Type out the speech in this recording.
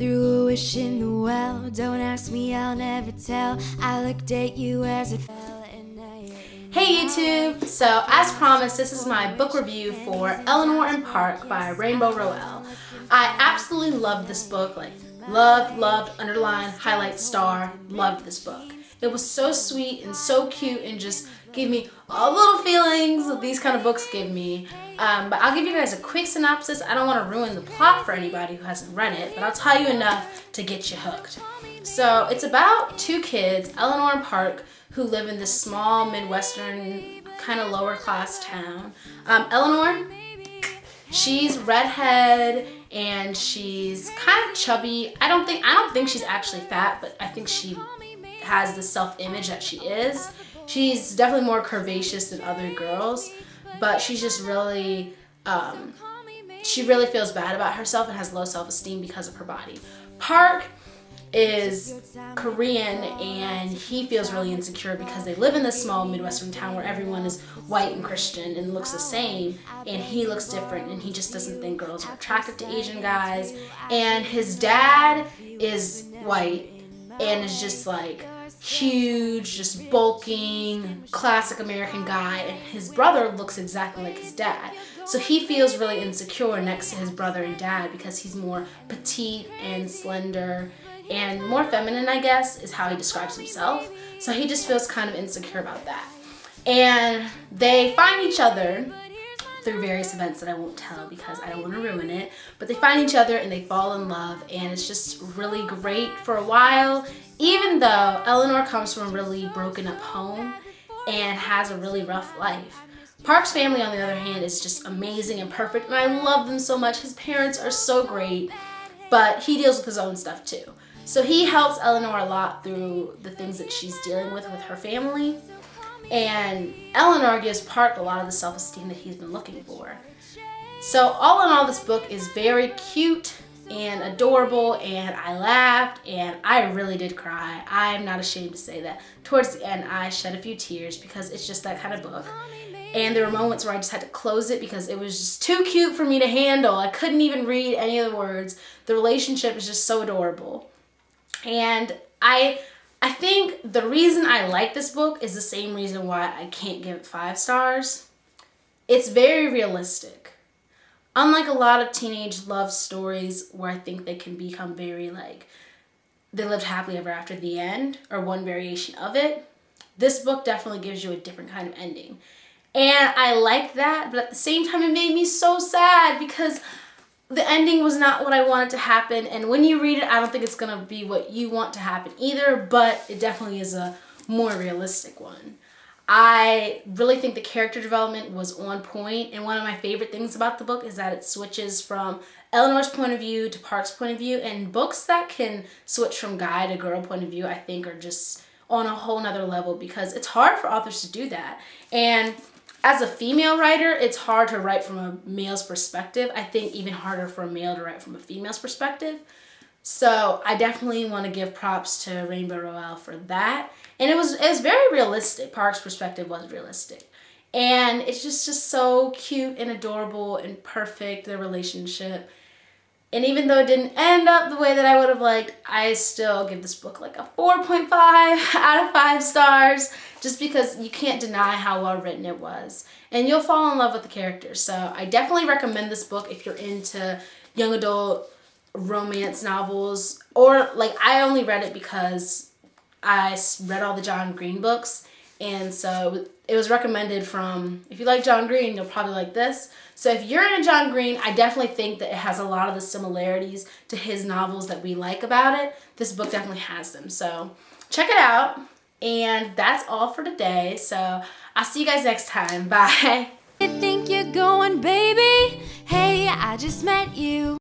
threw a wish in the well. Don't ask me, I'll never tell. I looked at you as it fell. Hey YouTube! So as promised, this is my book review for Eleanor and Park by Rainbow Rowell. I absolutely loved this book, like loved, underline, highlight, star, loved this book. It was so sweet and so cute and just gave me all the little feelings that these kind of books give me. But I'll give you guys a quick synopsis. I don't want to ruin the plot for anybody who hasn't read it, but I'll tell you enough to get you hooked. So it's about two kids, Eleanor and Park, who live in this small Midwestern kind of lower class town. Eleanor, she's redhead and she's kind of chubby. I don't think she's actually fat, but I think she has the self-image that she is. She's definitely more curvaceous than other girls, but she's just really, she really feels bad about herself and has low self-esteem because of her body. Park is Korean and he feels really insecure because they live in this small Midwestern town where everyone is white and Christian and looks the same, and he looks different and he just doesn't think girls are attracted to Asian guys. And his dad is white and is just like huge, just bulking, classic American guy, and his brother looks exactly like his dad. So he feels really insecure next to his brother and dad because he's more petite and slender and more feminine, I guess, is how he describes himself. So he just feels kind of insecure about that. And they find each other through various events that I won't tell because I don't want to ruin it. But they find each other and they fall in love, and it's just really great for a while, even though Eleanor comes from a really broken up home and has a really rough life. Park's family, on the other hand, is just amazing and perfect, and I love them so much. His parents are so great, but he deals with his own stuff too. So he helps Eleanor a lot through the things that she's dealing with her family. And Eleanor gives Park a lot of the self-esteem that he's been looking for. So all in all, this book is very cute and adorable, and I laughed and I really did cry. I'm not ashamed to say that. Towards the end, I shed a few tears because it's just that kind of book. And there were moments where I just had to close it because it was just too cute for me to handle. I couldn't even read any of the words. The relationship is just so adorable. And I think the reason I like this book is the same reason why I can't give it 5 stars. It's very realistic. Unlike a lot of teenage love stories where I think they can become very like, they lived happily ever after the end, or one variation of it, this book definitely gives you a different kind of ending. And I like that, but at the same time it made me so sad because the ending was not what I wanted to happen, and when you read it, I don't think it's going to be what you want to happen either, but it definitely is a more realistic one. I really think the character development was on point, and one of my favorite things about the book is that it switches from Eleanor's point of view to Park's point of view, and books that can switch from guy to girl point of view, I think, are just on a whole nother level because it's hard for authors to do that. And as a female writer, it's hard to write from a male's perspective. I think even harder for a male to write from a female's perspective. So I definitely want to give props to Rainbow Rowell for that. And it was very realistic. Park's perspective was realistic. And it's just so cute and adorable and perfect, the relationship. And even though it didn't end up the way that I would have liked, I still give this book like a 4.5 out of 5 stars, just because you can't deny how well written it was. And you'll fall in love with the characters. So I definitely recommend this book if you're into young adult romance novels. Or like, I only read it because I read all the John Green books. And so it was recommended from, if you like John Green, you'll probably like this. So if you're into John Green, I definitely think that it has a lot of the similarities to his novels that we like about it. This book definitely has them. So check it out. And that's all for today. So I'll see you guys next time. Bye. You think you're going, baby? Hey, I just met you.